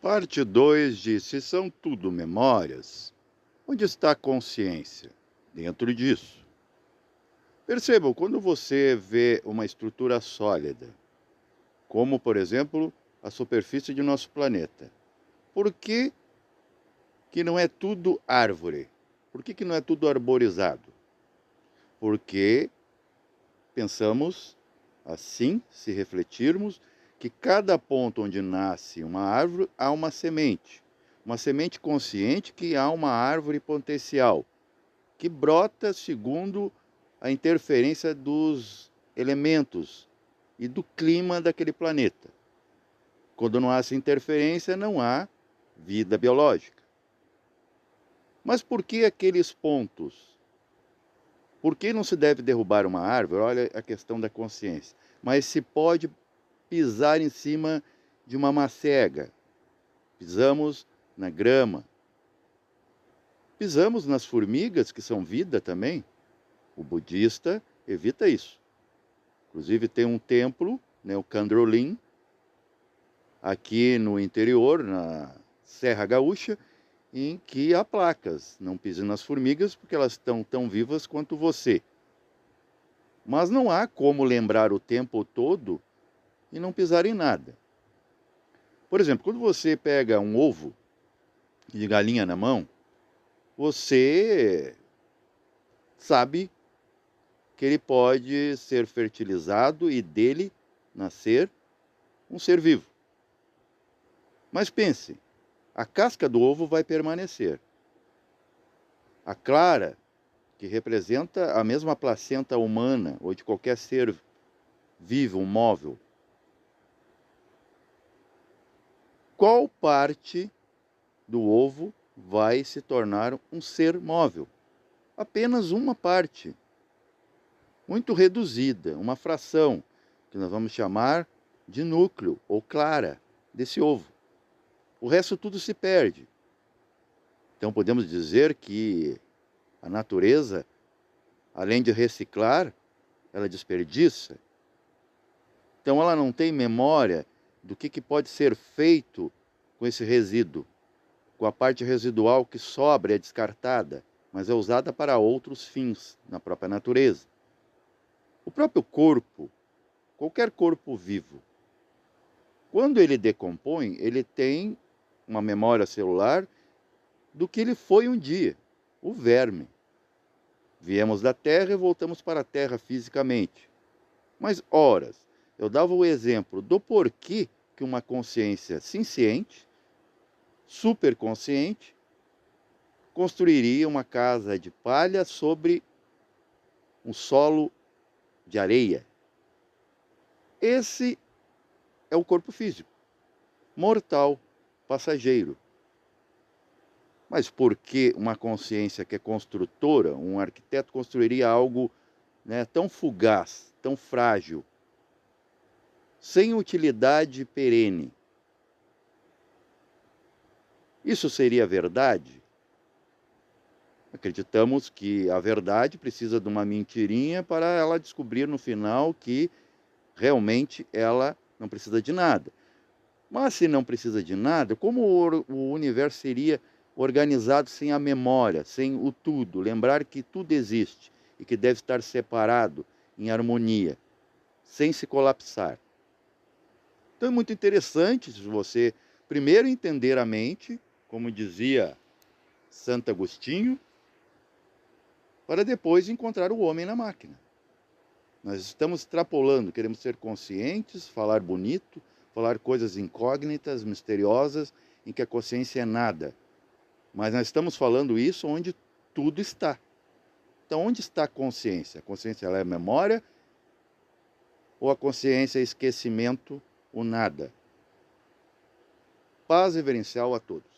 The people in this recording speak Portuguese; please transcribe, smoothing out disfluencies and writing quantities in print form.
Parte 2 de Se São Tudo Memórias, onde está a consciência? Dentro disso. Percebam, quando você vê uma estrutura sólida, como, por exemplo, a superfície de nosso planeta, por que não é tudo árvore? Por que não é tudo arborizado? Porque pensamos assim, se refletirmos, que cada ponto onde nasce uma árvore há uma semente consciente que há uma árvore potencial, que brota segundo a interferência dos elementos e do clima daquele planeta. Quando não há essa interferência, não há vida biológica. Mas por que aqueles pontos? Por que não se deve derrubar uma árvore? Olha a questão da consciência. Mas se pode pisar em cima de uma macega. Pisamos na grama. Pisamos nas formigas, que são vida também. O budista evita isso. Inclusive tem um templo, né, o Kandrolin, aqui no interior, na Serra Gaúcha, em que há placas. Não pise nas formigas porque elas estão tão vivas quanto você. Mas não há como lembrar o tempo todo e não pisar em nada. Por exemplo, quando você pega um ovo de galinha na mão, você sabe que ele pode ser fertilizado e dele nascer um ser vivo. Mas pense, a casca do ovo vai permanecer. A clara, que representa a mesma placenta humana ou de qualquer ser vivo, móvel. Qual parte do ovo vai se tornar um ser móvel? Apenas uma parte, muito reduzida, uma fração, que nós vamos chamar de núcleo ou clara desse ovo. O resto tudo se perde. Então podemos dizer que a natureza, além de reciclar, ela desperdiça. Então ela não tem memória do que pode ser feito com esse resíduo, com a parte residual que sobra e é descartada, mas é usada para outros fins na própria natureza. O próprio corpo, qualquer corpo vivo, quando ele decompõe, ele tem uma memória celular do que ele foi um dia, o verme. Viemos da Terra e voltamos para a Terra fisicamente. Mas, horas, eu dava o exemplo do porquê que uma consciência ciente, superconsciente, construiria uma casa de palha sobre um solo de areia. Esse é o corpo físico, mortal, passageiro. Mas por que uma consciência que é construtora, um arquiteto construiria algo, né, tão fugaz, tão frágil, sem utilidade perene? Isso seria verdade? Acreditamos que a verdade precisa de uma mentirinha para ela descobrir no final que realmente ela não precisa de nada. Mas se não precisa de nada, como o universo seria organizado sem a memória, sem o tudo? Lembrar que tudo existe e que deve estar separado, em harmonia, sem se colapsar. Então é muito interessante se você primeiro entender a mente, como dizia Santo Agostinho, para depois encontrar o homem na máquina. Nós estamos extrapolando, queremos ser conscientes, falar bonito, falar coisas incógnitas, misteriosas, em que a consciência é nada. Mas nós estamos falando isso onde tudo está. Então, onde está a consciência? A consciência, ela é memória ou a consciência é esquecimento, o nada? Paz reverencial a todos.